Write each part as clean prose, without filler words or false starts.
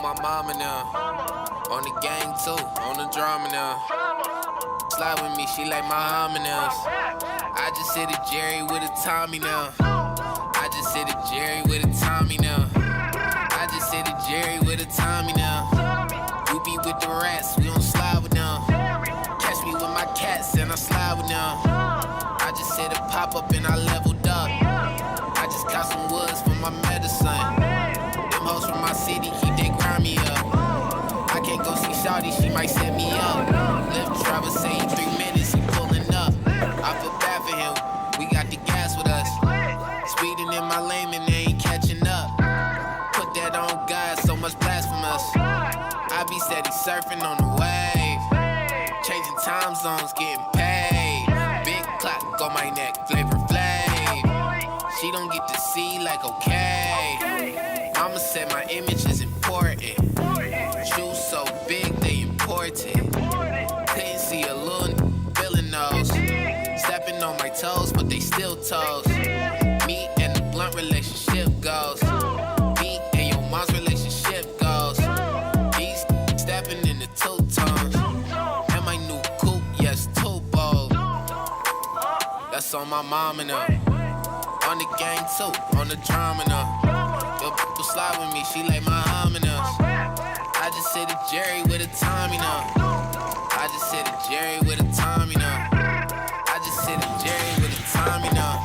on my mama now. On the gang too, on the drama now. Slide with me, she like my homonyms. I just hit a Jerry with a Tommy now. I just hit a Jerry with a Tommy now. I just hit a Jerry with a Tommy now. You be with the rats, we don't slide with them. Catch me with my cats and I slide with them. I just hit a pop up and I leveled up. I just got some woods for my medicine. Them hoes from my city keep they grind me up. I can't go see Shawty, she might set me up. Lyft driver say in 3 minutes he pulling up. I feel bad for him, we got the gas with us. Speeding in my lane and they ain't catching up. Put that on God, so much blasphemous. I be steady surfing on the wave. Changing time zones, getting paid. Big clock on my neck, Flavor Flav. She don't get to see like okay. Mama said my image is important. Shoes so big, they important. Couldn't see a little feeling those. Stepping on my toes, but they still toes. Me and the blunt relationship goes. Me and your mom's relationship goes. These stepping in the two-tones. And my new coupe, yes, two bold. That's on my mama now. On the gang too, on the drama now. Your people slide with me, she like my homonyms. I just hit a Jerry with a Tommy now. I just hit a Jerry with a Tommy now. I just hit a Jerry with a Tommy now.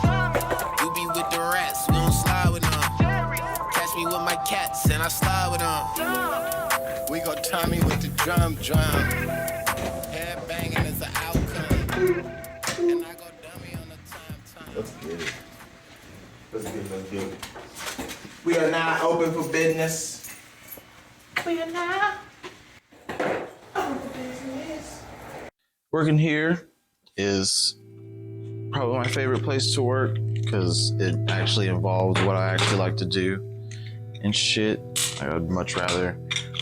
You be with the rats, we don't slide with them. Catch me with my cats and I slide with them. We go Tommy with the drum. Head banging is the outcome. And I go dummy on the time. Let's get it. Let's get it. We are now open for business. We are now open for business. Working here is probably my favorite place to work because it actually involves what I actually like to do and shit. I would much rather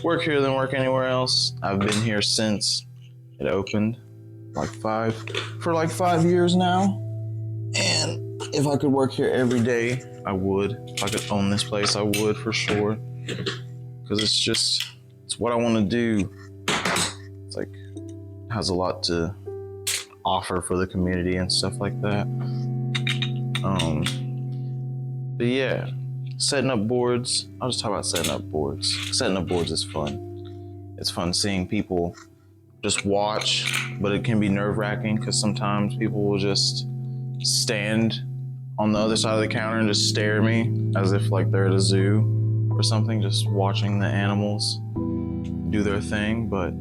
work here than work anywhere else. I've been here since it opened, for 5 years now. And if I could work here every day, I would. If I could own this place, I would for sure. Because it's what I want to do. It's like, has a lot to offer for the community and stuff like that. But yeah, setting up boards. I'll just talk about setting up boards. Setting up boards is fun. It's fun seeing people just watch, but it can be nerve-wracking because sometimes people will just stand on the other side of the counter and just stare at me as if like they're at a zoo or something, just watching the animals do their thing. But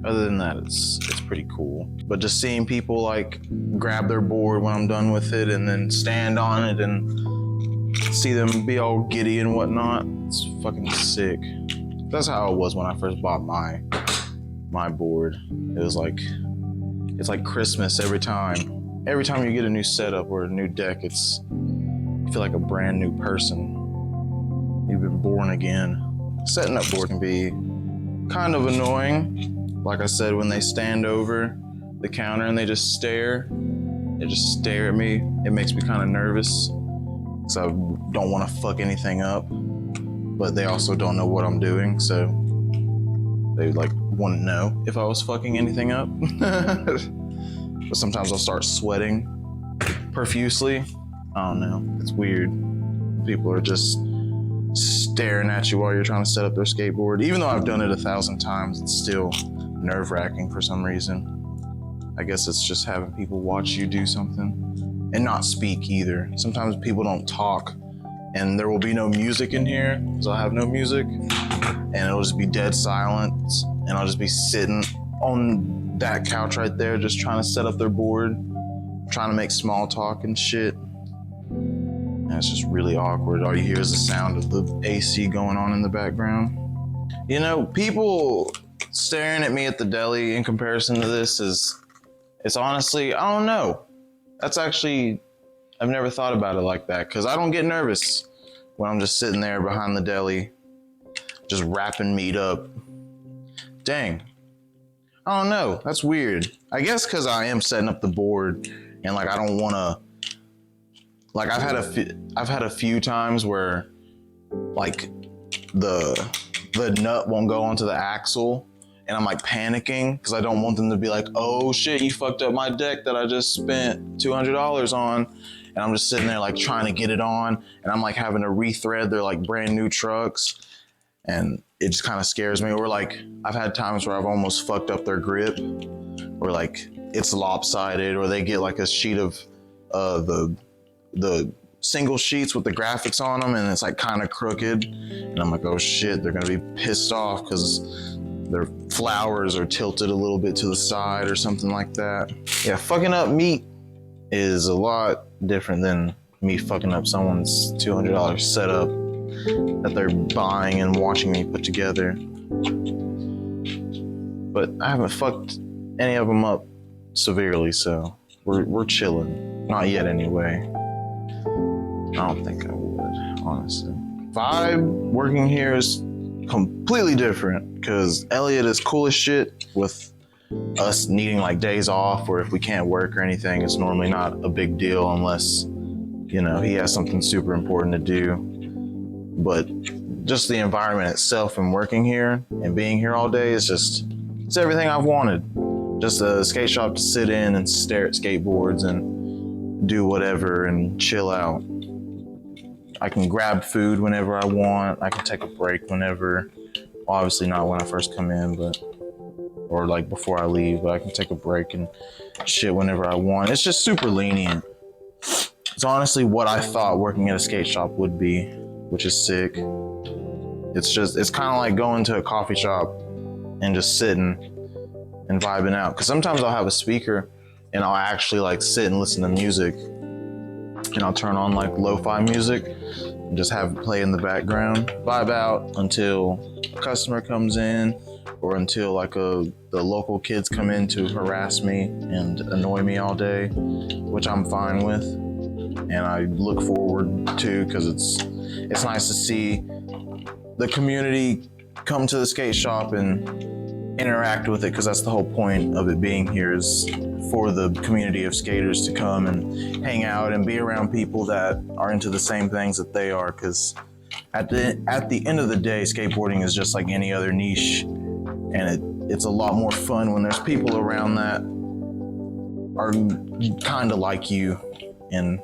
other than that, it's pretty cool. But just seeing people like grab their board when I'm done with it and then stand on it and see them be all giddy and whatnot, it's fucking sick. That's how it was when I first bought my board. It was like, it's like Christmas every time. Every time you get a new setup or a new deck, you feel like a brand new person. You've been born again. Setting up board can be kind of annoying. Like I said, when they stand over the counter and they just stare at me, it makes me kind of nervous. Because I don't want to fuck anything up, but they also don't know what I'm doing, so they like want to know if I was fucking anything up. But sometimes I'll start sweating profusely. I don't know, it's weird. People are just staring at you while you're trying to set up their skateboard. Even though I've done it 1,000 times, it's still nerve-wracking for some reason. I guess it's just having people watch you do something and not speak either. Sometimes people don't talk and there will be no music in here because I'll have no music and it'll just be dead silence and I'll just be sitting on that couch right there just trying to set up their board, trying to make small talk and shit. And it's just really awkward. All you hear is the sound of the AC going on in the background. You know, people staring at me at the deli in comparison to this it's honestly, I don't know. That's actually, I've never thought about it like that because I don't get nervous when I'm just sitting there behind the deli, just wrapping meat up. Dang. I don't know, that's weird. I guess because I am setting up the board and like I don't want to, like I've had a few times where like the the nut won't go onto the axle, and I'm like panicking because I don't want them to be like, oh shit, you fucked up my deck that I just spent $200 on. And I'm just sitting there like trying to get it on, and I'm like having to rethread their like brand new trucks, and it just kind of scares me. Or like I've had times where I've almost fucked up their grip, or like it's lopsided, or they get like a sheet of the single sheets with the graphics on them, and it's like kind of crooked, and I'm like, oh shit, they're gonna be pissed off because their flowers are tilted a little bit to the side or something like that. Yeah, fucking up meat is a lot different than me fucking up someone's $200 setup that they're buying and watching me put together. But I haven't fucked any of them up severely, so we're chilling. Not yet, anyway. I don't think I would, honestly. Vibe working here is completely different because Elliot is cool as shit with us needing like days off, or if we can't work or anything, it's normally not a big deal unless, you know, he has something super important to do. But just the environment itself and working here and being here all day is it's everything I've wanted. Just a skate shop to sit in and stare at skateboards and do whatever and chill out. I can grab food whenever I want. I can take a break whenever. Obviously not when I first come in, or like before I leave, but I can take a break and shit whenever I want. It's just super lenient. It's honestly what I thought working at a skate shop would be, which is sick. It's kind of like going to a coffee shop and just sitting and vibing out. Cause sometimes I'll have a speaker and I'll actually like sit and listen to music, and I'll turn on like lo-fi music and just have it play in the background, vibe out until a customer comes in, or until like the local kids come in to harass me and annoy me all day, which I'm fine with, and I look forward to, because it's nice to see the community come to the skate shop and interact with it, because that's the whole point of it being here, is for the community of skaters to come and hang out and be around people that are into the same things that they are, because at the end of the day, skateboarding is just like any other niche, and it's a lot more fun when there's people around that are kind of like you and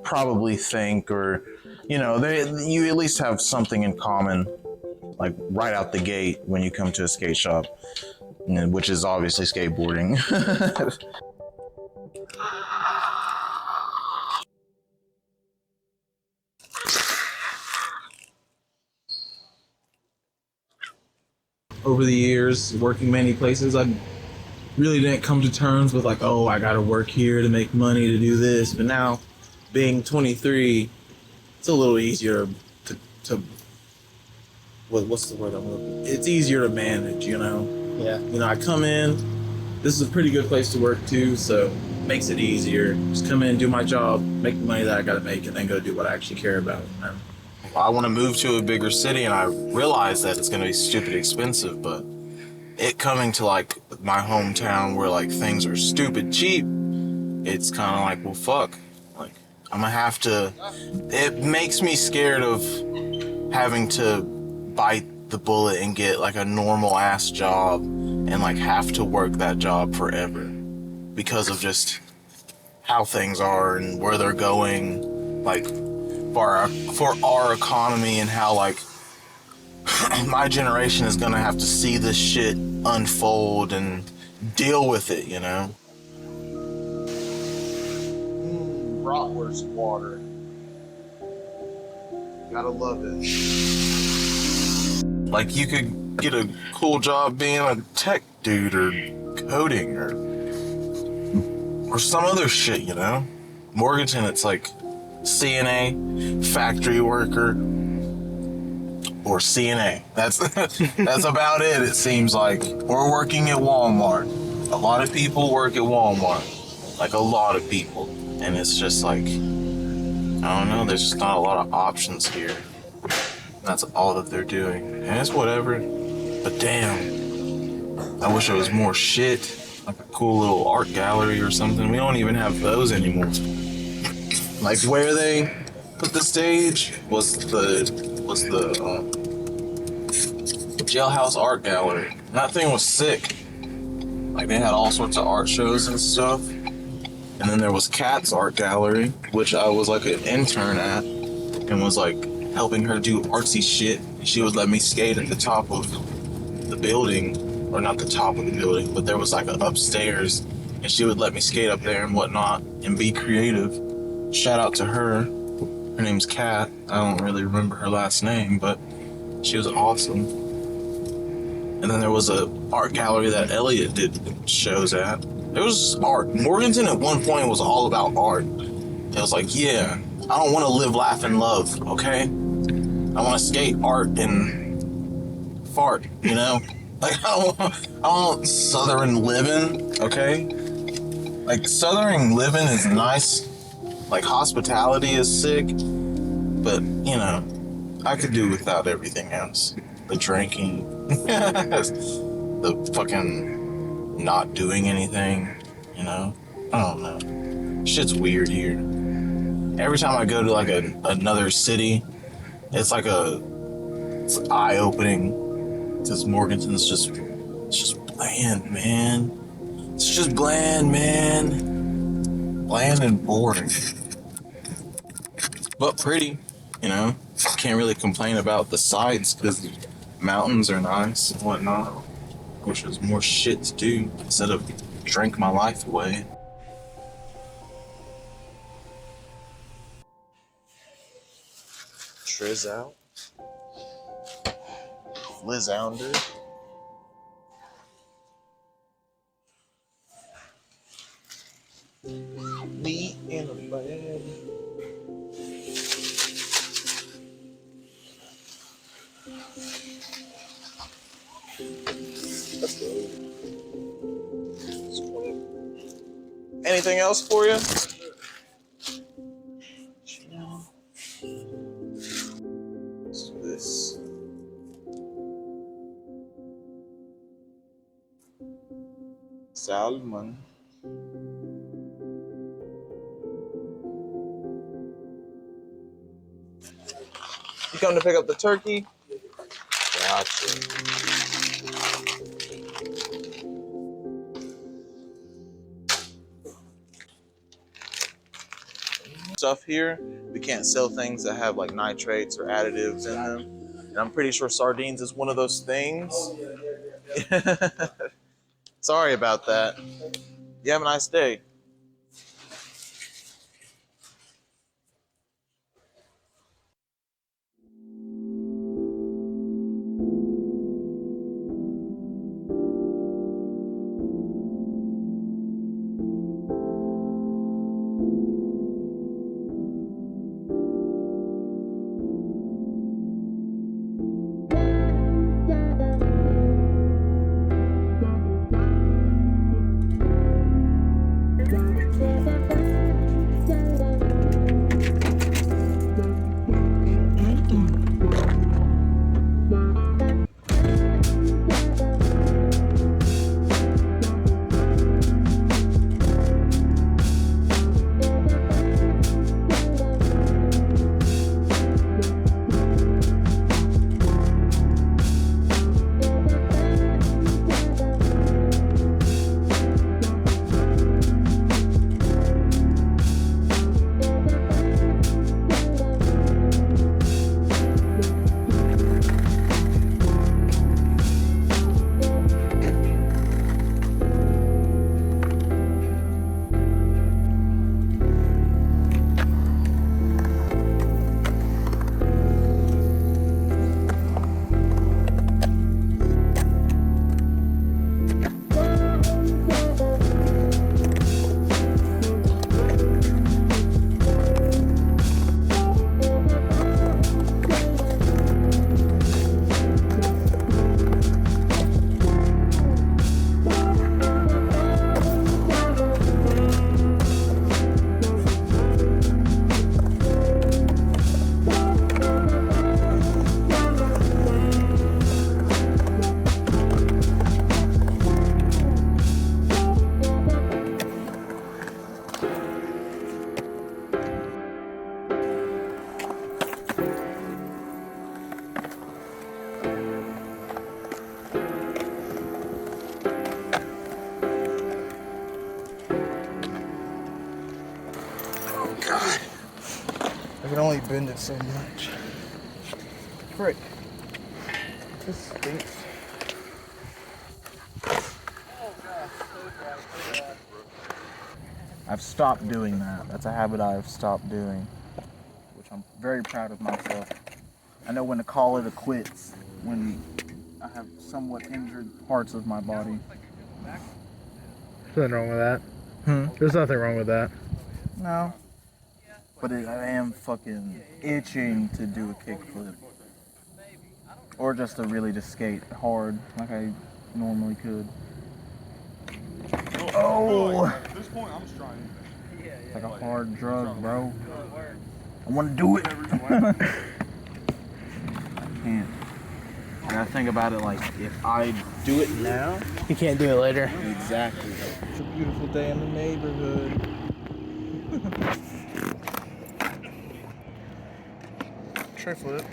probably think, or you know, you at least have something in common, like right out the gate when you come to a skate shop, which is obviously skateboarding. Over the years, working many places, I really didn't come to terms with like, oh, I gotta work here to make money to do this. But now, being 23, it's a little easier to what's the word I'm looking for? It's easier to manage, you know? Yeah. You know, I come in, this is a pretty good place to work too, so it makes it easier. Just come in, do my job, make the money that I gotta make, and then go do what I actually care about. You know? I want to move to a bigger city, and I realize that it's going to be stupid expensive, but it coming to like my hometown where like things are stupid cheap, it's kind of like, well, fuck. Like, I'm gonna have to, it makes me scared of having to bite the bullet and get like a normal ass job and like have to work that job forever because of just how things are and where they're going, like for our economy, and how like my generation is gonna have to see this shit unfold and deal with it, you know? Bratwurst water. Gotta love it. Like, you could get a cool job being a tech dude or coding or some other shit, you know? Morganton, it's like CNA, factory worker, or CNA. That's about it, it seems like. Or working at Walmart. A lot of people work at Walmart. Like, a lot of people. And it's just like, I don't know, there's just not a lot of options here. That's all that they're doing. And it's whatever. But damn, I wish there was more shit. Like a cool little art gallery or something. We don't even have those anymore. Like, where they put the stage was the Jailhouse Art Gallery. And that thing was sick. Like, they had all sorts of art shows and stuff. And then there was Kat's Art Gallery, which I was like an intern at, and was like helping her do artsy shit. She would let me skate at the top of the building, or not the top of the building, but there was like an upstairs, and she would let me skate up there and whatnot and be creative. Shout out to her. Her name's Kat. I don't really remember her last name, but she was awesome. And then there was a art gallery that Elliot did shows at. It was art. Morganton at one point was all about art. It was like, yeah, I don't want to live, laugh, and love, okay? I want to skate, art, and fart, you know? Like, I don't want Southern living, okay? Like, Southern living is nice. Like, hospitality is sick. But, you know, I could do without everything else. The drinking. The fucking not doing anything, you know? I don't know. Shit's weird here. Every time I go to like another city, it's eye-opening. Because Morganton's it's just bland, man. It's just bland, man. Bland and boring. But pretty, you know? Can't really complain about the sides because the mountains are nice and whatnot. Wish there's more shit to do instead of drink my life away. Triz out. Lizounder. Me in a bag. Let's go. Anything else for you? Let's do this. Salmon. You come to pick up the turkey? Gotcha. Stuff here, we can't sell things that have like nitrates or additives in them. And I'm pretty sure sardines is one of those things. Sorry about that. You have a nice day. can only bend it so much. Frick. This stinks. I've stopped doing that. That's a habit I've stopped doing, which I'm very proud of myself. I know when to call it a quits when I have somewhat injured parts of my body. There's nothing wrong with that. There's nothing wrong with that. No. But I am fucking itching to do a kickflip. Or just to really just skate hard like I normally could. Oh! At this point, I'm just trying. It's like a hard drug, bro. I want to do it. I can't. I gotta think about it like, if I do it now, You can't do it later. exactly. It's a beautiful day in the neighborhood. Tray flip.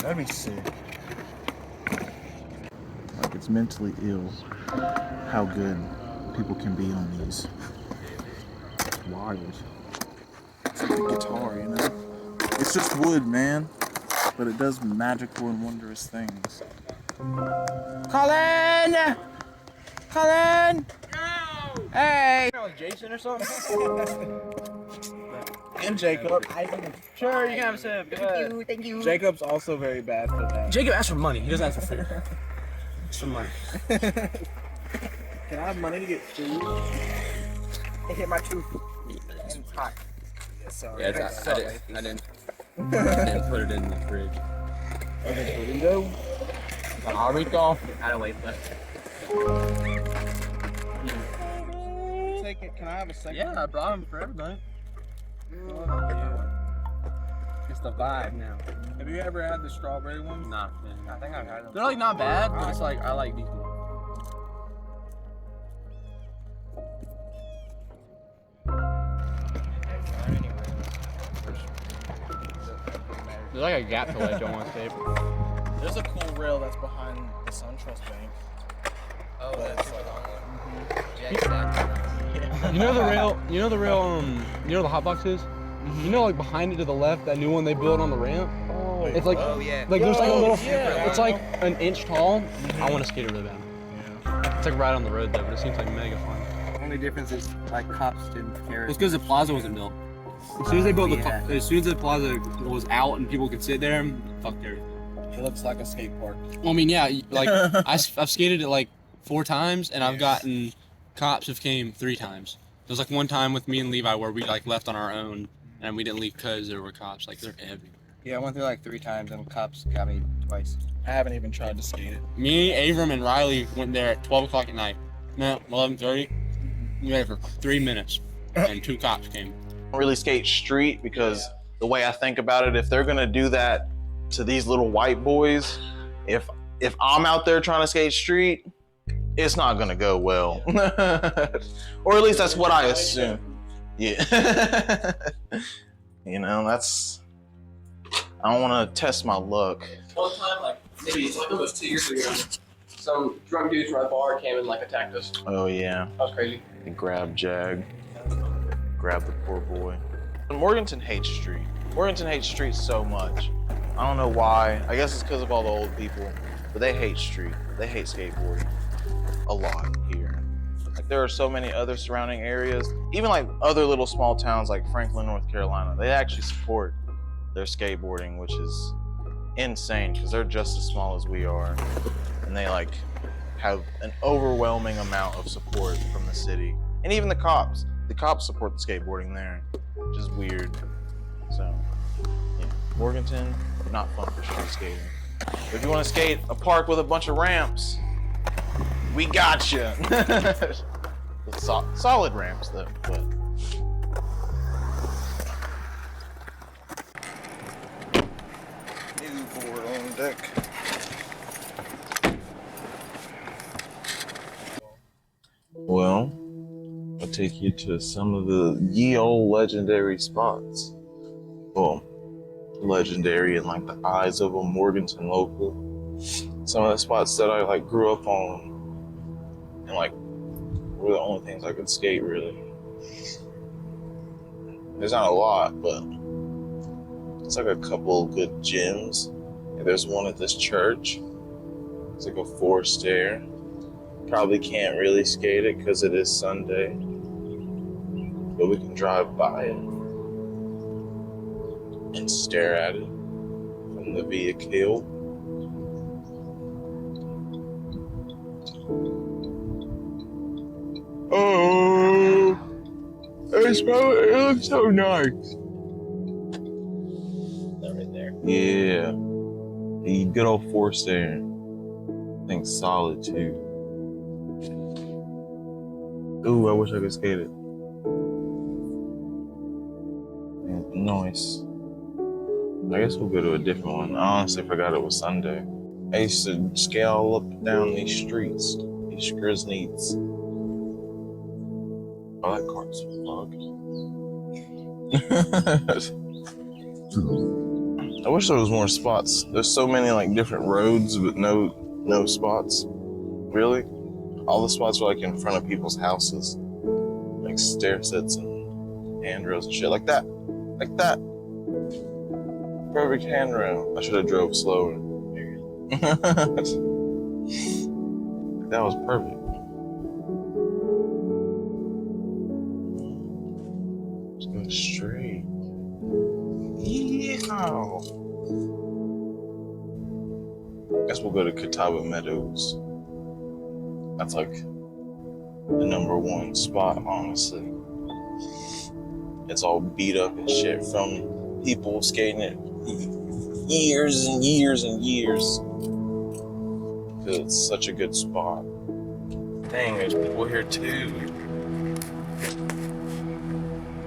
That'd be sick. Like, it's mentally ill how good people can be on these. It's wild. It's like a guitar, you know? It's just wood, man. But it does magical and wondrous things. Colin! Colin! No! Hey! Jason or something? And Jacob. Sure, you can have a sip. Thank you. Jacob's also very bad for that. Jacob asked for money. He doesn't ask for food. Some money. Can I have money to get food? It hit my tooth. It's hot. Sorry. Yeah, I didn't put it in the fridge. Okay, so we go. I'll recall. I don't wait left. Take it. Can I have a second? Yeah, I brought them for everybody. It's the vibe now. Have you ever had the strawberry ones? Nah, man. I think I've had them. They're like not bad, but it's like I like these more. There's like a gap to ledge on one tape. There's a cool rail that's behind the SunTrust Bank. Oh, that's like You know the rail, you know the hot box is? You know, like behind it to the left, that new one they built on the ramp? Oh, It's like, yeah. like there's like a little, yeah. it's like an inch tall. I want to skate it really bad. yeah. It's like right on the road though, but it seems like mega fun. Only difference is like cops didn't care. It's because the plaza wasn't built. As soon as they built Yeah. as soon as the plaza was out and people could sit there, fucked everything. It looks like a skate park. Well, I mean, yeah, like I've skated it like 4 times, and I've gotten cops have came 3 times. There was like one time with me and Levi where we like left on our own, and we didn't leave because there were cops. Like they're everywhere. Yeah, I went through like 3 times and cops got me twice. I haven't even tried to skate it. Me, Avram, and Riley went there at 12 o'clock at night. No, 11:30. We were there for 3 minutes, and 2 cops came. Don't really skate street because the way I think about it, if they're gonna do that to these little white boys, if I'm out there trying to skate street, it's not gonna go well. Or at least that's what I assume. Yeah. You know, that's, I don't wanna test my luck. One time, like maybe it's like almost 2 years ago, some drunk dudes from the bar came and like attacked us. Oh yeah, That was crazy. they grabbed Jag, grabbed the poor boy. Morganton hates street. Morganton hates street so much. I don't know why. I guess it's because of all the old people, but they hate street. They hate skateboarding a lot here. Like there are so many other surrounding areas, even like other little small towns like Franklin, North Carolina. They actually support their skateboarding, which is insane because they're just as small as we are, and they like have an overwhelming amount of support from the city and even the cops. The cops support the skateboarding there, which is weird. So, yeah, Morganton, not fun for street skating. But if you want to skate a park with a bunch of ramps, we got you. Solid ramps though, but. New board on deck. Well, I'll take you to some of the ye old legendary spots. Well, legendary in like the eyes of a Morganton local. Some of the spots that I like grew up on and like were the only things I could skate really. There's not a lot, but it's like a couple good gyms. And there's one at this church. It's like a 4-stair. Probably can't really skate it because it is Sunday, but we can drive by it and stare at it from the vehicle. Oh, it looks so nice. That right there. Yeah, the good old 4-stair. Thing's solid too. Ooh, I wish I could skate it. Nice. I guess we'll go to a different one. I honestly forgot it was Sunday. I used to skate all up and down these streets, these Skrizneets. Oh, that car's fucked. I wish there was more spots. There's so many like different roads, but no spots. Really? All the spots are like in front of people's houses, like stair sets and handrails and shit like that. Like that. Perfect handrail. I should have drove slower. That was perfect. Just go straight. Yeah. Guess we'll go to Catawba Meadows. That's like the #1 spot, honestly. It's all beat up and shit from people skating it years and years and years. Because it's such a good spot. Dang, there's people here too.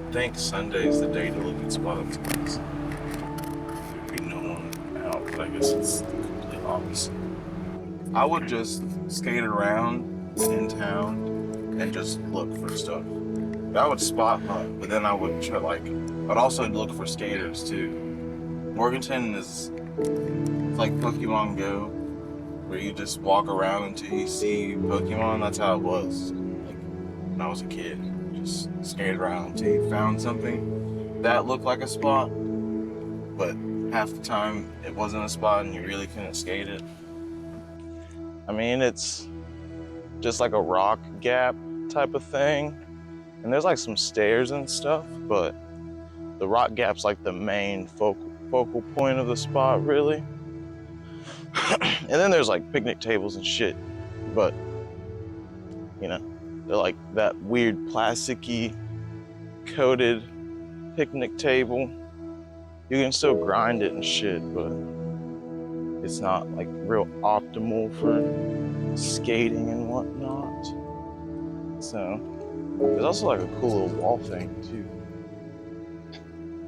I think Sunday's the day to look at spots. There'd be no one out, but I guess it's the complete opposite. I would just skate around in town and just look for stuff. I would spot hunt, but then I would try I'd also look for skaters too. Morganton is like Pokemon Go, where you just walk around until you see Pokemon. That's how it was. Like when I was a kid, just skated around until you found something that looked like a spot, but half the time it wasn't a spot and you really couldn't skate it. I mean, it's just like a rock gap type of thing. And there's like some stairs and stuff, but the rock gap's like the main focal point of the spot, really. And then there's like picnic tables and shit, but you know, they're like that weird plasticky coated picnic table. You can still grind it and shit, but it's not like real optimal for skating and whatnot. So there's also like a cool little wall thing too.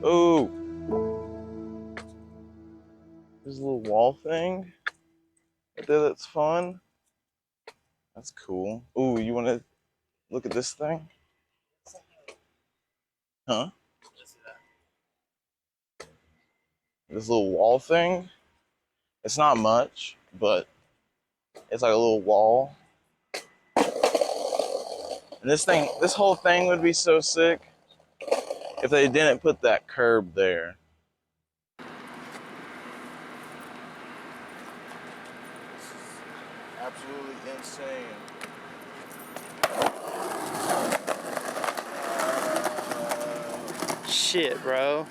Oh, there's a little wall thing right there that's fun. That's cool. Oh, you want to look at this thing? Huh? This little wall thing. It's not much, but it's like a little wall. And this whole thing would be so sick if they didn't put that curb there. Absolutely insane. Shit, bro.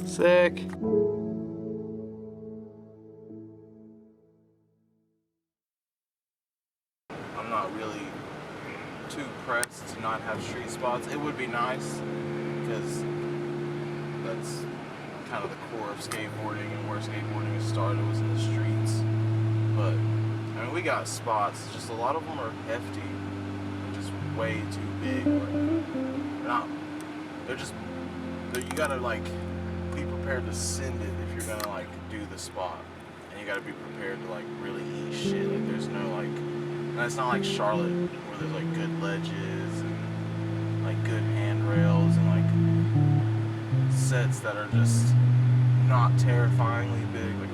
Sick. I'm not really too pressed to not have street spots. It would be nice because that's kind of the core of skateboarding, and where skateboarding has started was in the streets. But I mean, we got spots. Just a lot of them are hefty, and just way too big. You gotta like be prepared to send it if you're gonna like do the spot, and you gotta be prepared to like really eat shit. Like there's no like, and it's not like Charlotte where there's like good ledges and like good handrails and like sets that are just not terrifyingly big. Like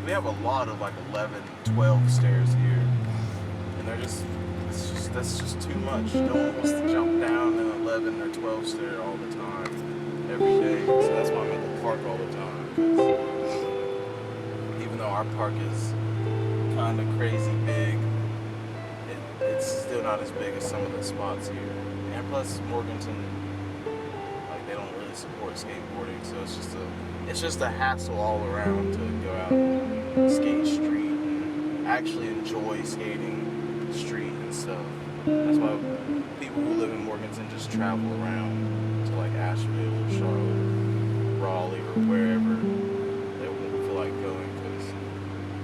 we have a lot of like 11, 12 stairs here, and that's just too much. No one wants to jump down an 11 or 12 stair all the time, every day. So that's why I'm at the park all the time. Because even though our park is kind of crazy big, it's still not as big as some of the spots here. And plus, Morganton, like they don't really support skateboarding, so it's just a hassle all around to go out and skate street and actually enjoy skating street and stuff. That's why people who live in Morganton just travel around to like Asheville or Charlotte, Raleigh, or wherever they won't feel like going, because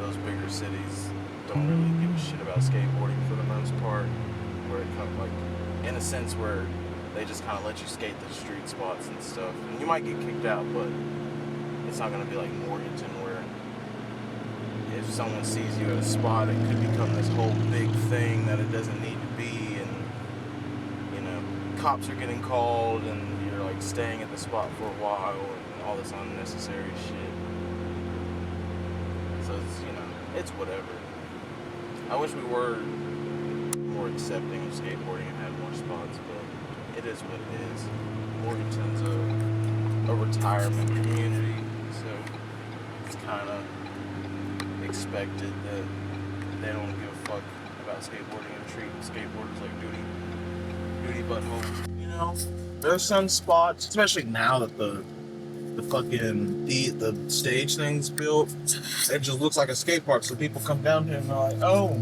those bigger cities don't really give a shit about skateboarding for the most part. Where it comes like, in a sense, where they just kind of let you skate the street spots and stuff, and you might get kicked out, but it's not gonna be like Morganton, where if someone sees you at a spot, it could become this whole big thing that it doesn't need to be, and you know, cops are getting called, and you're like staying at the spot for a while, and all this unnecessary shit. So it's, you know, it's whatever. I wish we were more accepting of skateboarding and had more spots, but it is what it is. Morganton's a retirement community, so it's kind of expected that they don't give a fuck about skateboarding and treat skateboarders like duty buttholes. You know, there's some spots, especially now that the stage thing's built, it just looks like a skate park, so people come down here and they're like, oh,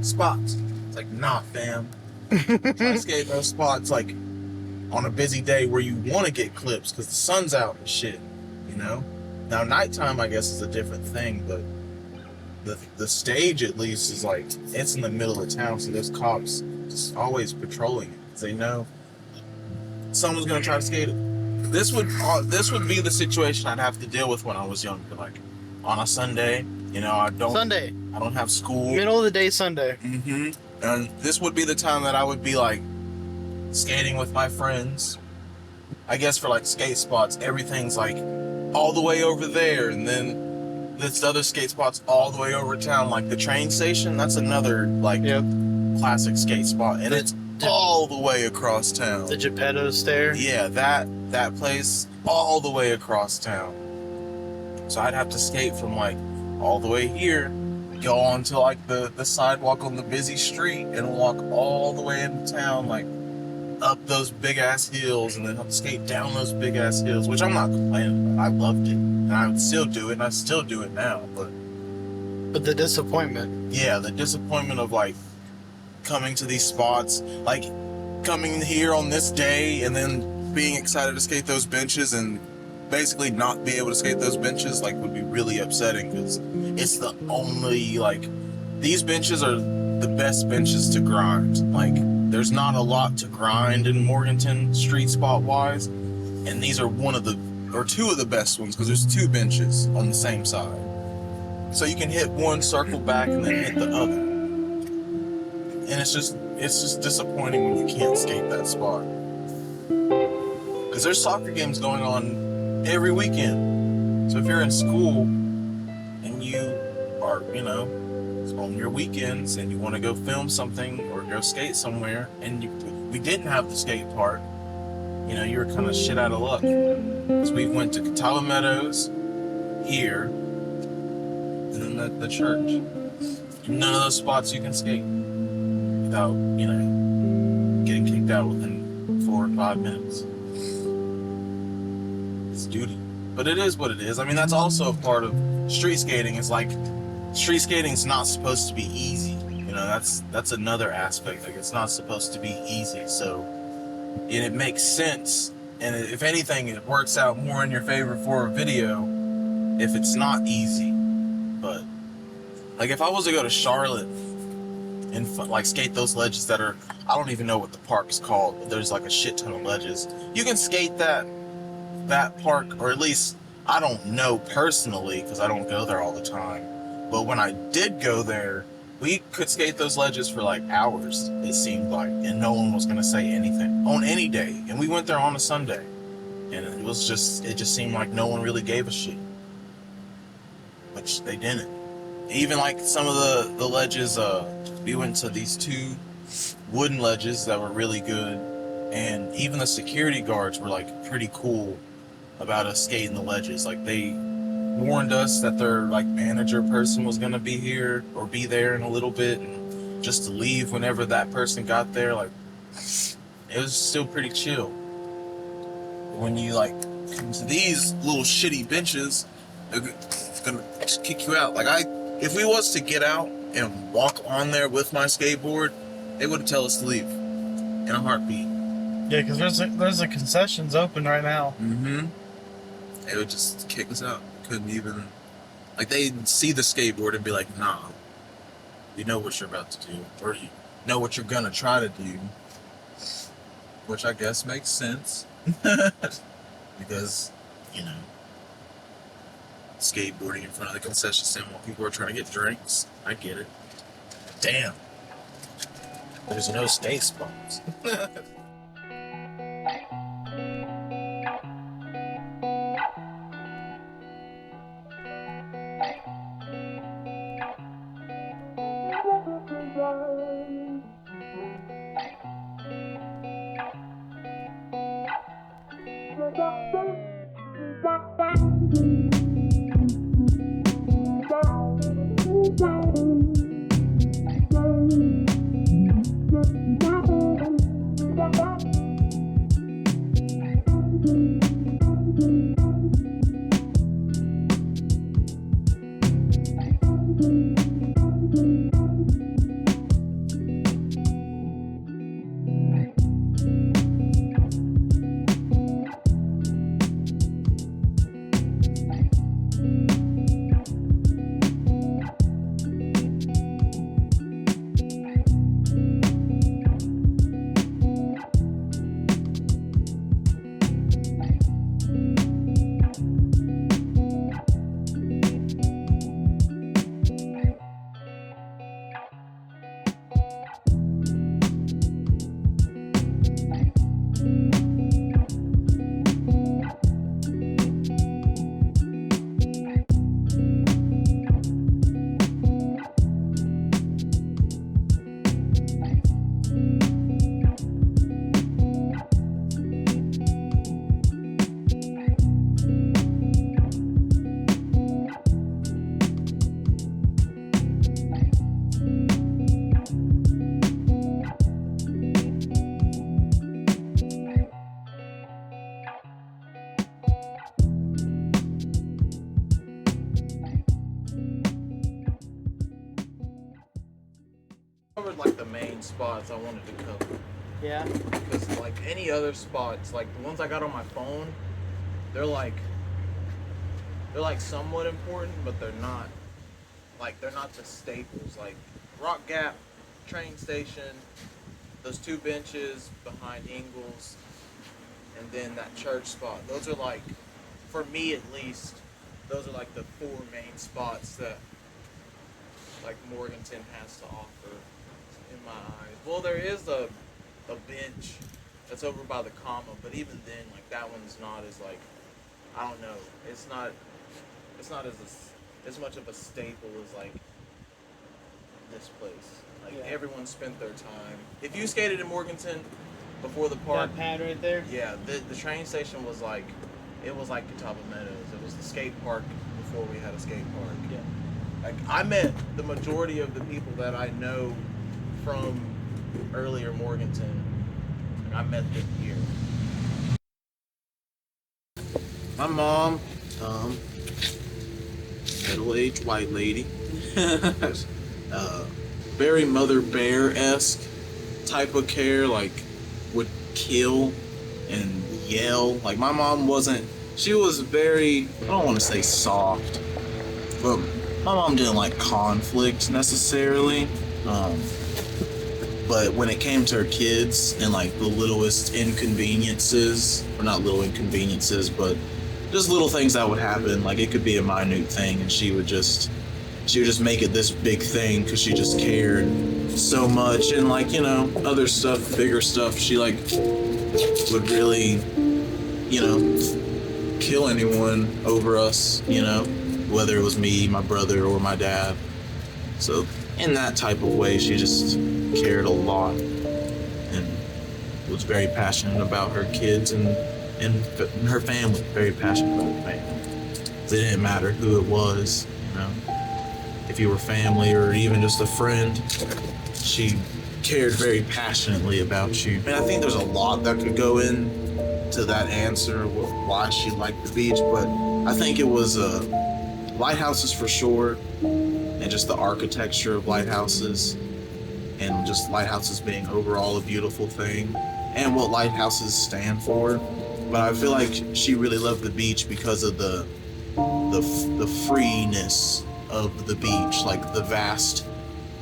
spots. It's like, nah, fam. Try to skate those spots like on a busy day where you want to get clips because the sun's out and shit, you know? Now, nighttime, I guess, is a different thing, but the stage, at least, is like, it's in the middle of town, so there's cops just always patrolling it because they know someone's going to try to skate it. This would be the situation I'd have to deal with when I was younger, like, on a Sunday, you know, I don't have school. Middle of the day Sunday. Mm-hmm. And this would be the time that I would be, like, skating with my friends. I guess for, like, skate spots, everything's, like, all the way over there, and then this other skate spot's all the way over town, like the train station. That's another like classic skate spot, and it's all the way across town. The Geppetto's there. Yeah, that place all the way across town. So I'd have to skate from like all the way here, go on to like the sidewalk on the busy street, and walk all the way into town, like up those big ass hills, and then have to skate down those big ass hills, which I'm not complaining about. I loved it, and I would still do it, and I still do it now, but the disappointment. Yeah, the disappointment of like coming to these spots, like coming here on this day and then being excited to skate those benches and basically not be able to skate those benches, like, would be really upsetting, because it's the only, like, these benches are the best benches to grind. Like, there's not a lot to grind in Morganton street spot wise, and these are two of the best ones, because there's two benches on the same side. So you can hit one, circle back, and then hit the other. And it's just disappointing when you can't skate that spot. Because there's soccer games going on every weekend. So if you're in school and you are, you know, on your weekends and you want to go film something or go skate somewhere, and we didn't have the skate park, you know, you were kind of shit out of luck. Because we went to Catawba Meadows, here, and then the church. None of those spots you can skate without, you know, getting kicked out within 4 or 5 minutes. It's duty. But it is what it is. I mean, that's also a part of street skating. It's like, street skating's not supposed to be easy. You know, that's another aspect. Like, it's not supposed to be easy. So, and it makes sense And if anything, it works out more in your favor for a video if it's not easy. But like if I was to go to Charlotte and like skate those ledges that are, I don't even know what the park's called, but there's like a shit ton of ledges. You can skate that park, or at least I don't know personally because I don't go there all the time. But when I did go there, we could skate those ledges for like hours, it seemed like, and no one was gonna say anything on any day. And we went there on a Sunday, and it just seemed like no one really gave a shit, which they didn't. Even like some of the ledges, we went to these 2 wooden ledges that were really good, and even the security guards were like pretty cool about us skating the ledges. Like they warned us that their like manager person was gonna be here or be there in a little bit, and just to leave whenever that person got there. Like it was still pretty chill. When you like come to these little shitty benches, they're gonna just kick you out. Like if we was to get out and walk on there with my skateboard, they would tell us to leave in a heartbeat. Yeah, because there's a concessions open right now. Mm-hmm. They would just kick us out. Couldn't even, like, they'd see the skateboard and be like, nah, you know what you're about to do, or you know what you're gonna try to do, which I guess makes sense. Because, you know, skateboarding in front of the concession stand while people are trying to get drinks, I get it. Damn, there's no skate spots. Covered like the main spots I wanted to cover. Yeah. Because like any other spots, like the ones I got on my phone, they're like somewhat important, but they're not the staples. Like Rock Gap, train station, those 2 benches behind Ingles, and then that church spot. Those are like, for me at least, those are like the 4 main spots that like Morganton has to offer in my eyes. Well, there is a bench that's over by the comma, but even then, like that one's not as like, I don't know, it's not as much of a staple as like this place. Like everyone spent their time. If you skated in Morganton before the park, That pad right there. yeah, the train station was like, it was like Catawba Meadows. It was the skate park before we had a skate park. Yeah. Like I met the majority of the people that I know from earlier Morganton. I met them here. My mom, middle-aged white lady, very Mother Bear-esque type of care, like would kill and yell. Like, my mom wasn't, she was very, I don't want to say soft, but my mom didn't like conflict necessarily. But when it came to her kids and like the littlest inconveniences, or not little inconveniences, but just little things that would happen, like it could be a minute thing, and she would just make it this big thing because she just cared so much. And like, you know, other stuff, bigger stuff, she like would really, you know, kill anyone over us, you know, whether it was me, my brother, or my dad. So in that type of way, she just cared a lot and was very passionate about her kids and her family, very passionate about her family. It didn't matter who it was, you know, if you were family or even just a friend, she cared very passionately about you. And I think there's a lot that could go into that answer with why she liked the beach, but I think it was lighthouses for sure, and just the architecture of lighthouses, and just lighthouses being overall a beautiful thing, and what lighthouses stand for. But I feel like she really loved the beach because of the freeness of the beach, like the vast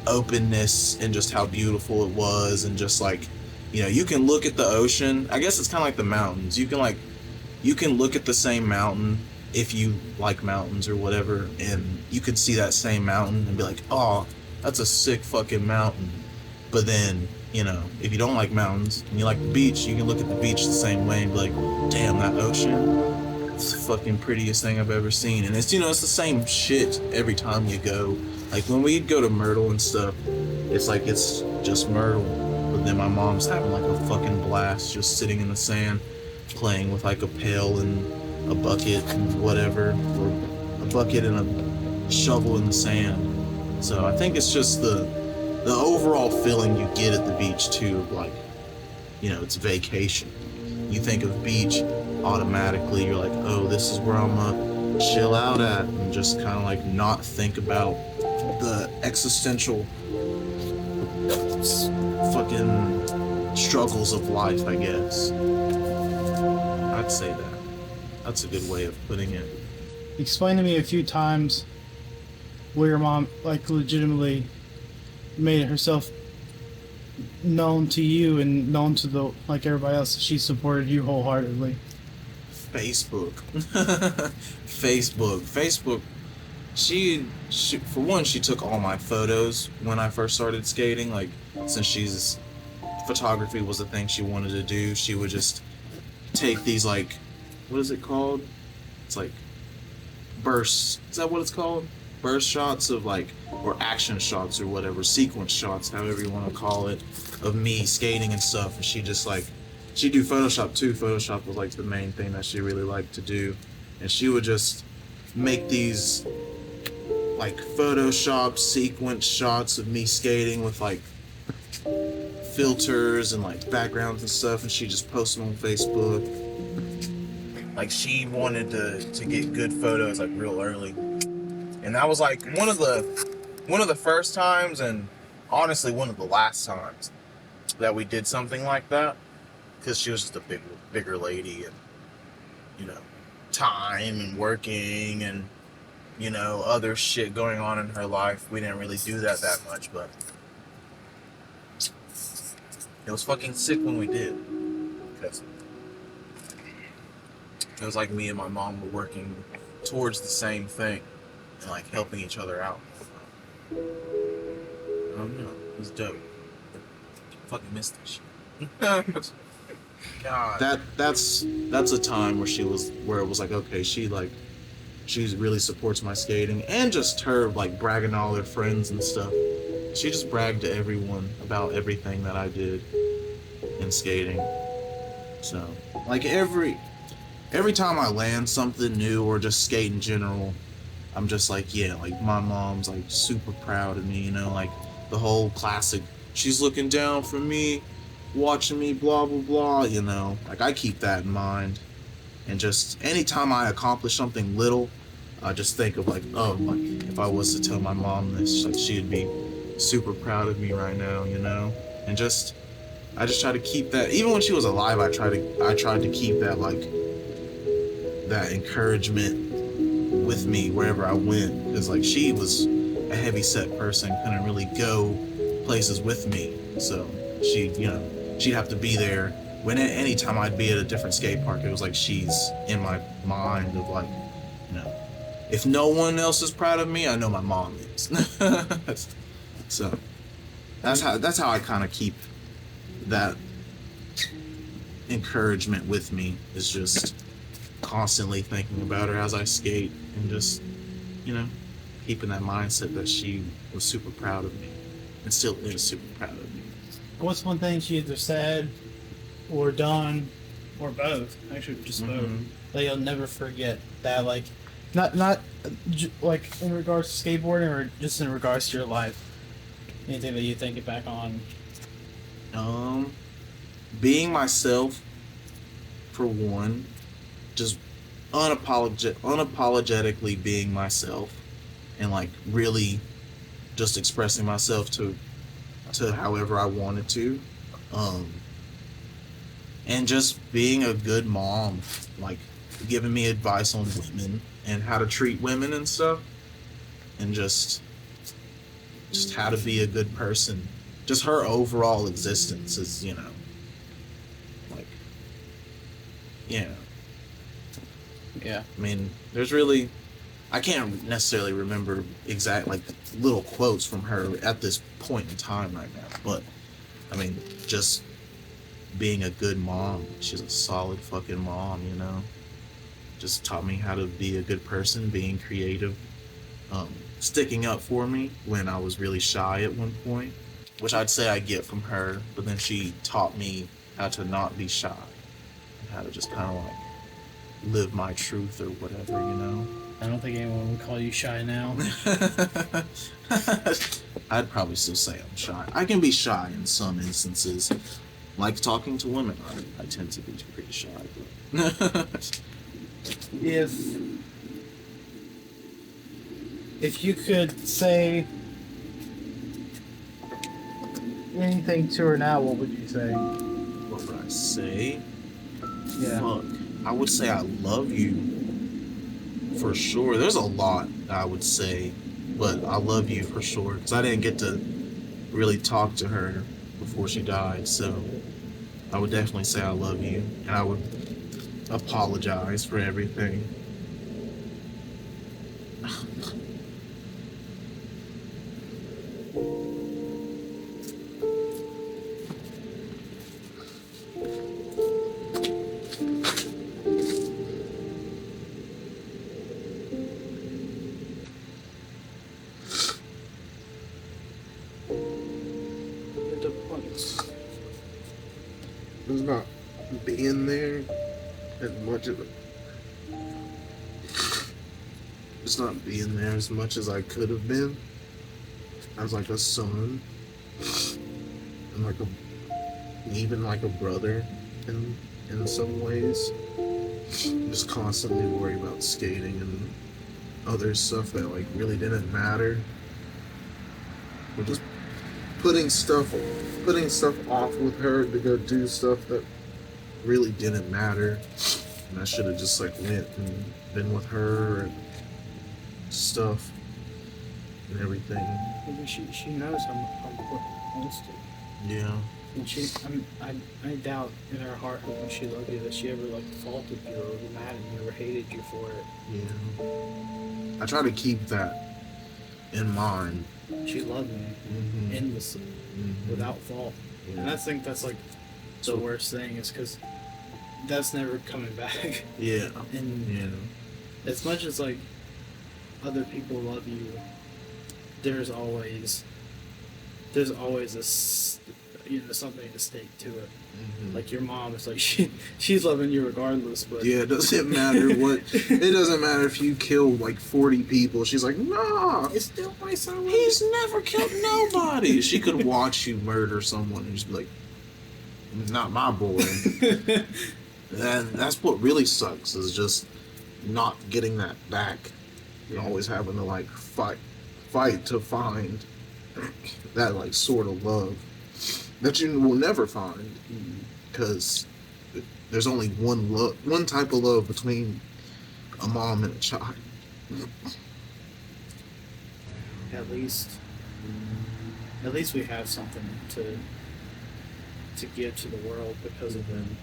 openness and just how beautiful it was, and just like, you know, you can look at the ocean. I guess it's kind of like the mountains. You can look at the same mountain if you like mountains or whatever, and you could see that same mountain and be like, oh, that's a sick fucking mountain. But then, you know, if you don't like mountains and you like the beach, you can look at the beach the same way and be like, damn, that ocean, it's the fucking prettiest thing I've ever seen. And it's, you know, it's the same shit every time you go. Like when we go to Myrtle and stuff, it's like it's just Myrtle, but then my mom's having like a fucking blast just sitting in the sand playing with like a pail and a bucket and whatever, or a bucket and a shovel in the sand. So I think it's just the overall feeling you get at the beach too, of like, you know, it's vacation. You think of beach, automatically you're like, oh, this is where I'm gonna chill out at, and just kind of like not think about the existential fucking struggles of life, I guess. I'd say that. That's a good way of putting it. Explain to me a few times where your mom, like, legitimately made herself known to you and known to the, like, everybody else. She supported you wholeheartedly. Facebook. Facebook. She, for one, she took all my photos when I first started skating. Like, since photography was a thing she wanted to do, she would just take these, like, what is it called? It's like bursts. Is that what it's called? Burst shots of like, or action shots or whatever, sequence shots, however you want to call it, of me skating and stuff. And she just like, she'd do Photoshop too. Photoshop was like the main thing that she really liked to do. And she would just make these like Photoshop sequence shots of me skating with like filters and like backgrounds and stuff. And she just post them on Facebook. Like, she wanted to get good photos like real early, and that was like one of the first times, and honestly one of the last times that we did something like that, because she was just a bigger lady, and, you know, time and working and, you know, other shit going on in her life. We didn't really do that much, but it was fucking sick when we did, because it was like me and my mom were working towards the same thing and like helping each other out. I don't know. It was dope. Fucking missed that shit. God. That's a time where it was like, okay, she really supports my skating, and just her like bragging to all her friends and stuff. She just bragged to everyone about everything that I did in skating. So like every time I land something new or just skate in general, I'm just like, yeah, like my mom's like super proud of me, you know, like the whole classic, she's looking down from me, watching me, blah, blah, blah, you know, like I keep that in mind. And just anytime I accomplish something little, I just think of like, oh, like if I was to tell my mom this, like she'd be super proud of me right now, you know, and just I just try to keep that. Even when she was alive, I tried to keep that like that encouragement with me wherever I went, because like she was a heavy set person, couldn't really go places with me, so she, you know, she'd have to be there when anytime I'd be at a different skate park. It was like she's in my mind of like, you know, if no one else is proud of me, I know my mom is. So that's how I kind of keep that encouragement with me, is just constantly thinking about her as I skate, and just, you know, keeping that mindset that she was super proud of me and still is super proud of me. What's one thing she either said or done, or both, actually just both, that you'll never forget, that like, not like in regards to skateboarding, or just in regards to your life? Anything that you think back on? Being myself, for one, just unapologetically being myself, and like really just expressing myself to however I wanted to, and just being a good mom, like giving me advice on women and how to treat women and stuff, and just how to be a good person. Just her overall existence is, you know, like, yeah. Yeah. I mean, there's really, I can't necessarily remember exact like little quotes from her at this point in time right now, but I mean, just being a good mom. She's a solid fucking mom, you know. Just taught me how to be a good person, being creative, sticking up for me when I was really shy at one point, which I'd say I get from her, but then she taught me how to not be shy, and how to just kind of like live my truth or whatever, you know. I don't think anyone would call you shy now. I'd probably still say I'm shy. I can be shy in some instances, like talking to women. I tend to be pretty shy, but if you could say anything to her now, what would you say? what would I say? Yeah. Fuck. I would say I love you. For sure. There's a lot I would say, but I love you for sure, because I didn't get to really talk to her before she died, so I would definitely say I love you, and I would apologize for everything. It's not being there as much as I could have been as like a son, and like even like a brother in some ways. Just constantly worry about skating and other stuff that like really didn't matter. Or just putting stuff off with her to go do stuff that really didn't matter, and I should have just like went and been with her and stuff and everything. She knows how important it is to. Yeah. And I doubt in her heart how much she loved you, that she ever like faulted you or was mad at you or hated you for it. Yeah. I try to keep that in mind. She loved me endlessly, without fault. Yeah. And I think that's like the worst thing, is because that's never coming back. Yeah. And Yeah. as much as like other people love you, there's always this, you know, something at stake to it. Like your mom is like, she's loving you regardless, but Yeah, it doesn't matter what. It doesn't matter if you kill like 40 people. She's like, nah, it's still my son. he's never killed nobody. She could watch you murder someone and just be like, not my boy. And that's what really sucks, is just not getting that back. And always having to like fight to find that like sort of love. that you will never find, because there's only one type of love between a mom and a child. At least we have something to give to the world because of them.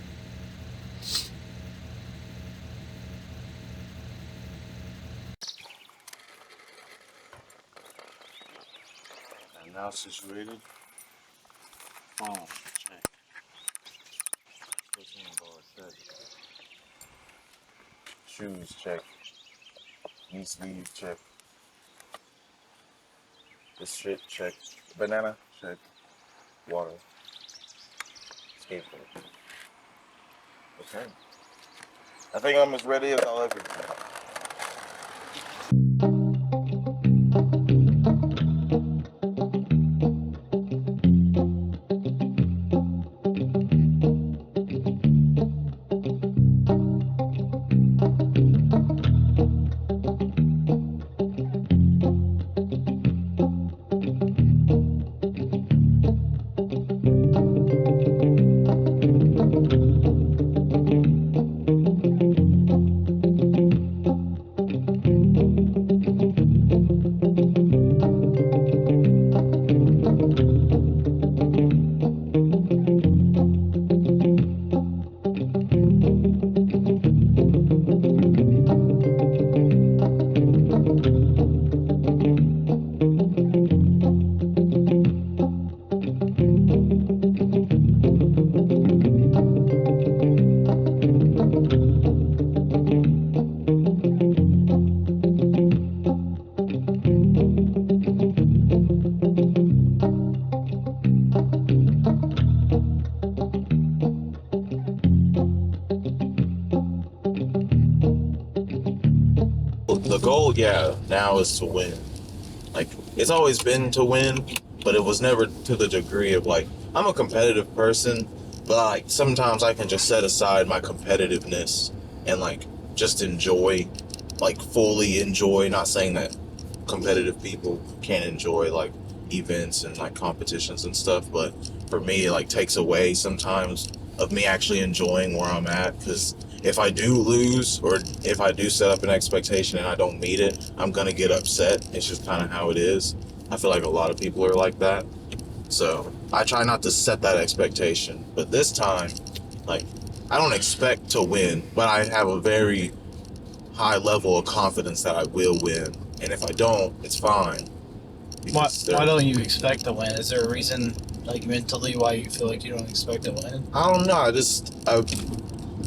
And now situated. Phone check. Shoes check. Knee sleeve check. This shit check. Banana check. Water. Skateboard. Okay. I think I'm as ready as I'll ever be. The goal, yeah, now is to win. Like, it's always been to win, but it was never to the degree of, like, I'm a competitive person, but, like, sometimes I can just set aside my competitiveness and, like, just enjoy, like, fully enjoy. Not saying that competitive people can't enjoy, like, events and, like, competitions and stuff, but for me, it, like, takes away sometimes of me actually enjoying where I'm at, because if I do lose, or if I do set up an expectation and I don't meet it, I'm gonna get upset. It's just kind of how it is. I feel like a lot of people are like that. So I try not to set that expectation. But this time, like, I don't expect to win, but I have a very high level of confidence that I will win. And if I don't, it's fine. Why don't you expect to win? Is there a reason, like, mentally why you feel like you don't expect to win? I don't know.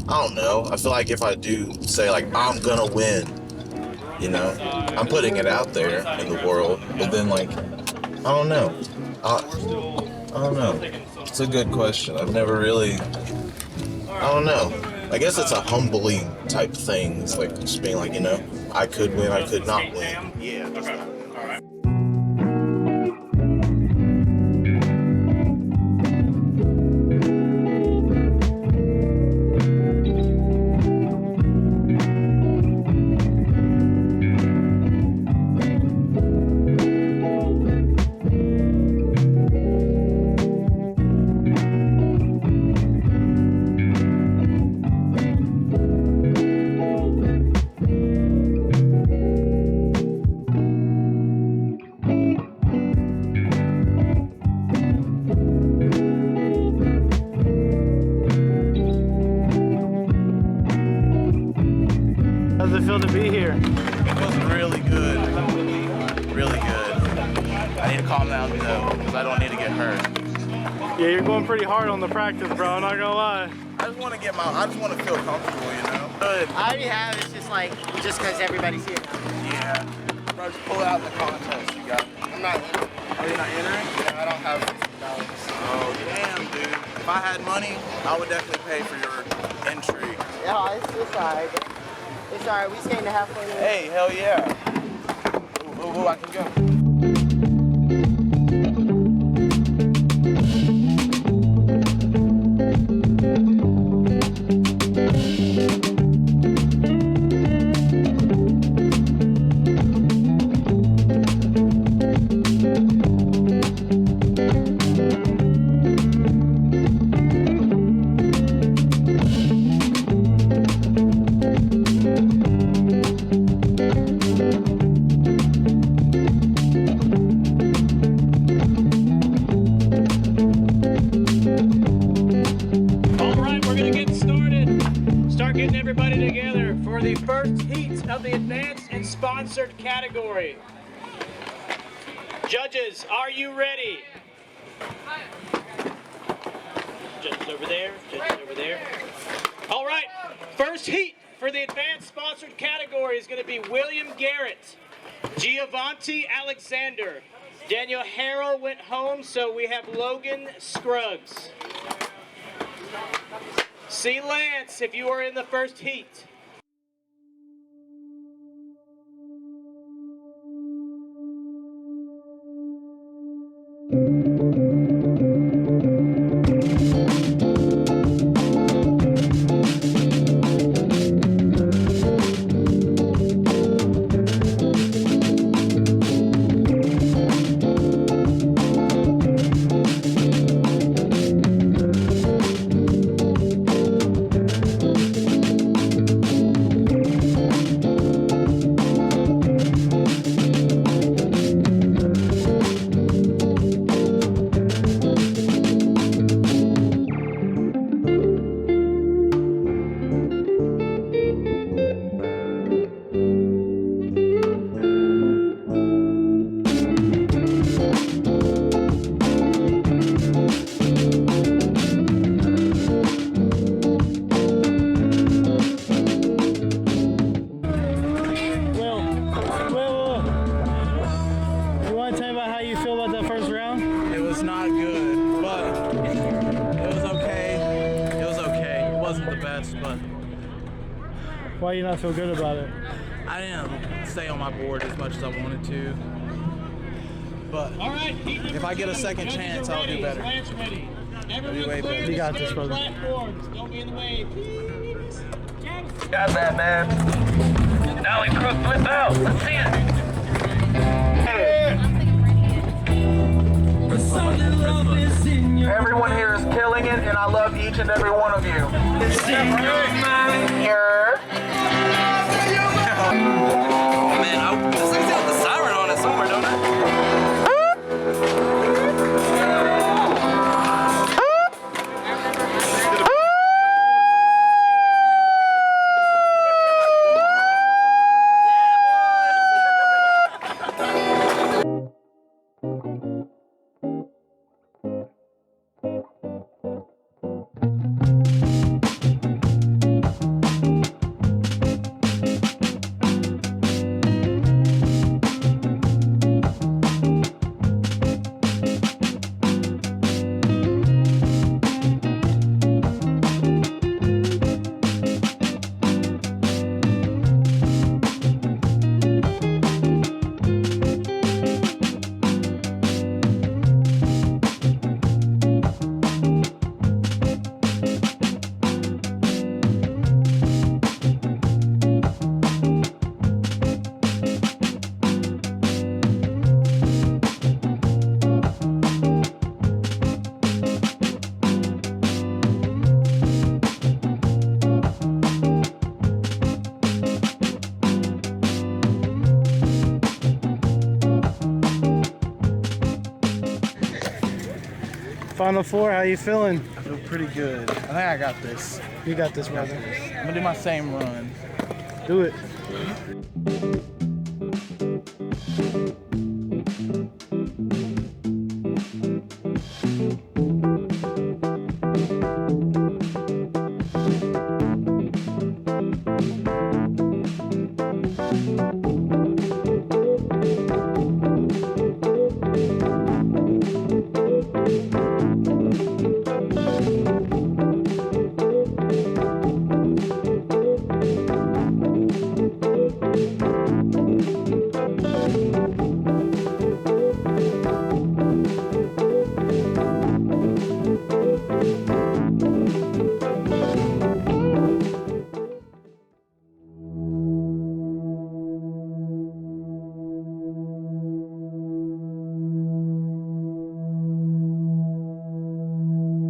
I don't know. I feel like if I do say, like, I'm gonna win, you know, I'm putting it out there in the world, but then, like, I don't know. I don't know. It's a good question. I've never really, I don't know. I guess it's a humbling type thing. It's like just being like, you know, I could win, I could not win. Yeah. How does it feel to be here? It feels really good. Really good. I need to calm down though, because I don't need to get hurt. Yeah, you're going pretty hard on the practice, bro. I'm not gonna lie. I just want to feel comfortable, you know? Good. I already have. It's just like, just because everybody's here now. Yeah. Bro, just pull out the contest you got. I'm not entering. Are you not entering? Yeah, I don't have $50. Oh, damn, dude. If I had money, I would definitely pay for your entry. Yeah, it's alright. It's alright. We just came to have fun. Hey, hell yeah. Ooh, I can go. for the first heat of the advanced and sponsored category. Judges, are you ready? Judges over there, judges over there. All right, first heat for the advanced sponsored category is going to be William Garrett, Giovanni Alexander. Daniel Harrell went home, so we have Logan Scruggs. See Lance if you are in the first heat. Why do you not feel good about it? I didn't stay on my board as much as I wanted to. But All right, if I get a second chance, I'll do better. Ready. I'll be way better. You got this, brother. Platforms. Don't be in the way, please. Got that, man. Deli, crook, flip out. Let's see it. Everyone here is killing it, and I love each and every one of you. Here. Oh man, this thing's got the siren on it somewhere, don't it? Final four, how you feeling? I feel pretty good. I think I got this. You got this, I got brother. this. I'm gonna do my same run. Do it.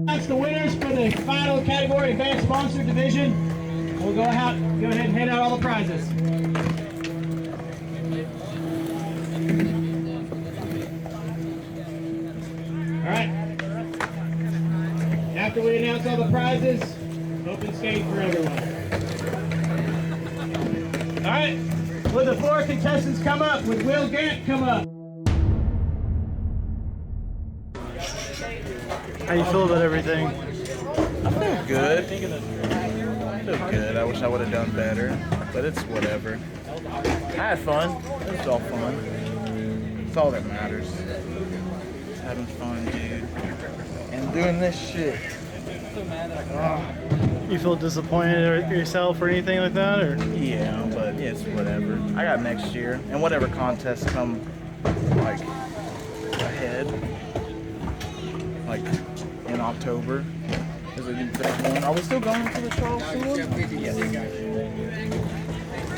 That's the winners for the final category, advanced sponsor division. We'll go ahead and hand out all the prizes. All right. After we announce all the prizes, open skate for everyone. All right, would the 4 contestants come up? Would Will Gantt come up? How you feel about everything? I feel good. I feel good. I wish I would have done better, but it's whatever. I had fun. It was all fun. It's all that matters. Just having fun, dude. And doing this shit. You feel disappointed or yourself or anything like that, or? Yeah, but it's whatever. I got next year, and whatever contests come, like, ahead, like, in October, is a new big one. Are we still going to the Charleston one? Yeah.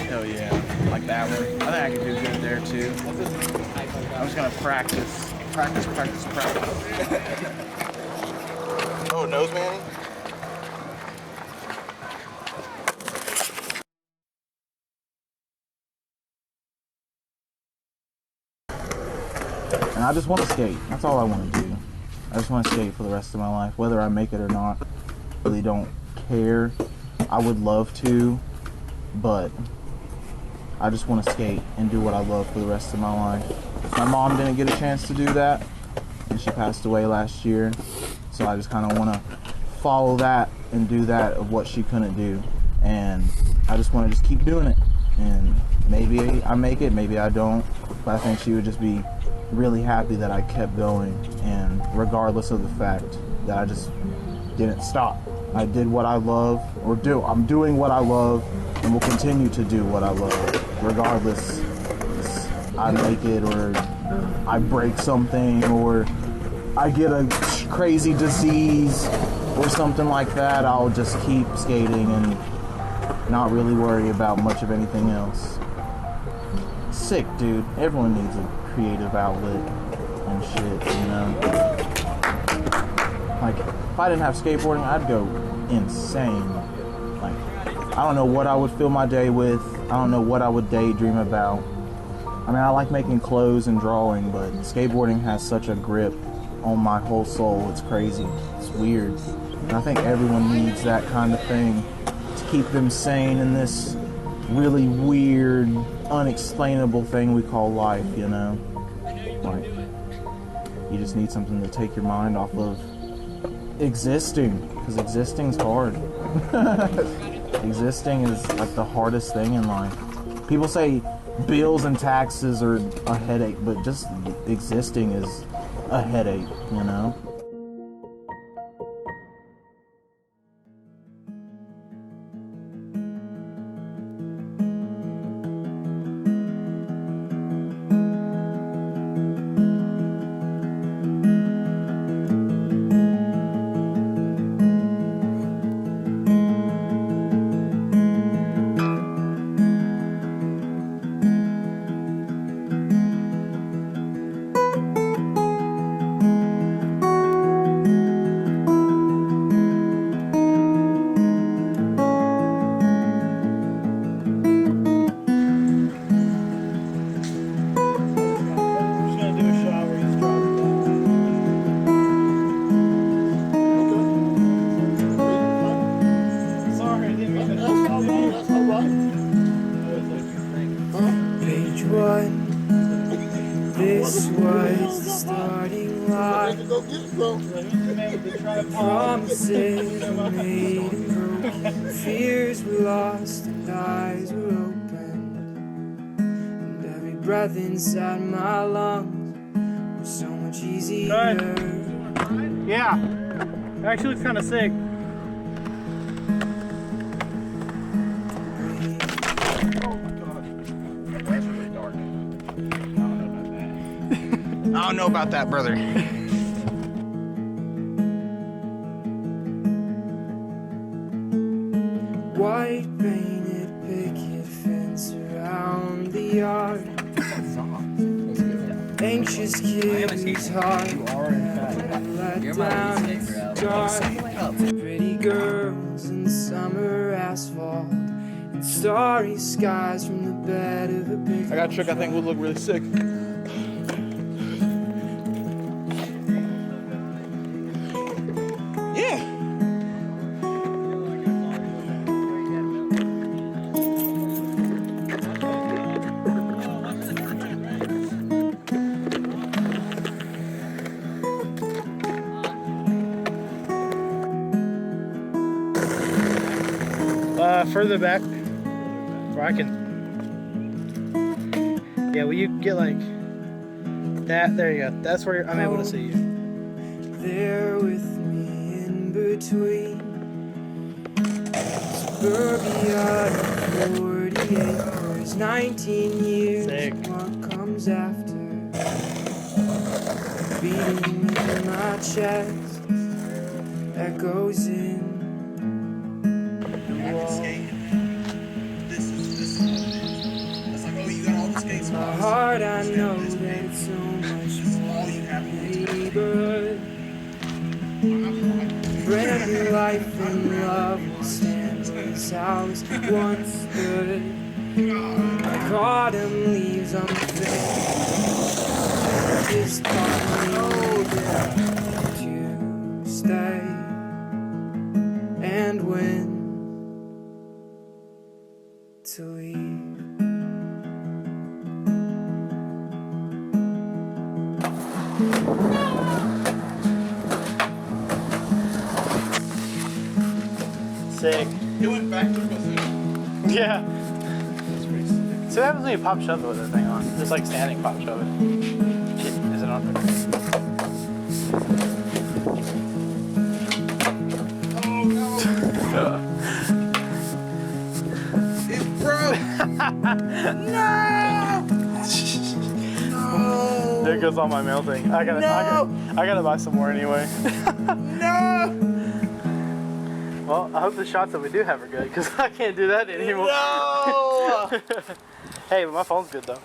Hell yeah, like that one. I think I could do good there, too. I'm just gonna practice. Practice. Oh, nose manning? And I just want to skate. That's all I want to do. I just want to skate for the rest of my life, whether I make it or not. I really don't care. I would love to, but I just want to skate and do what I love for the rest of my life. My mom didn't get a chance to do that, and she passed away last year, so I just kind of want to follow that and do that of what she couldn't do, and I just want to just keep doing it. And maybe I make it, maybe I don't, but I think she would just be really happy that I kept going, and regardless of the fact that I just didn't stop. I did what I love, I'm doing what I love, and will continue to do what I love, regardless I make it or I break something or I get a crazy disease or something like that. I'll just keep skating and not really worry about much of anything else. Sick, dude. Everyone needs a creative outlet and shit, you know? Like, if I didn't have skateboarding, I'd go insane. Like, I don't know what I would fill my day with. I don't know what I would daydream about. I mean, I like making clothes and drawing, but skateboarding has such a grip on my whole soul. It's crazy. It's weird. And I think everyone needs that kind of thing to keep them sane in this really weird, unexplainable thing we call life, you know? Like, you just need something to take your mind off of existing, because existing's hard. Existing is like the hardest thing in life. People say bills and taxes are a headache, but just existing is a headache, you know? Page one, this was the starting line. Promises were made and broken, fears were lost and eyes were opened. And every breath inside my lungs was so much easier. Good. Yeah, it actually looks kind of sick. I don't know about that, brother. White painted picket fence around the yard. Anxious kid whose heart let down its guard. Pretty girls in summer asphalt and starry skies from the bed of a big. I got a trick I think would look really sick. Yeah. Further back, where I can. Yeah, will you get like that? There you go. That's where I'm able to see you. There with me in between suburbia and 40 acres, 19 years. Sick. What comes after? Beating in my chest, echoes in the wall. In my heart, I know that it's so much more than neighborhood. Brand new life and love will stand as ours once stood. Like autumn leaves on the face, just calling to stay. And when to leave. Sick. You went back to position. Yeah. So what happens when you pop shove it with that thing on? Just like standing pop shove it. Shit, is it on? Oh no! It broke! No! There goes all my melting. I gotta buy some more anyway. No! Well, I hope the shots that we do have are good, because I can't do that anymore. No! Hey, but my phone's good though.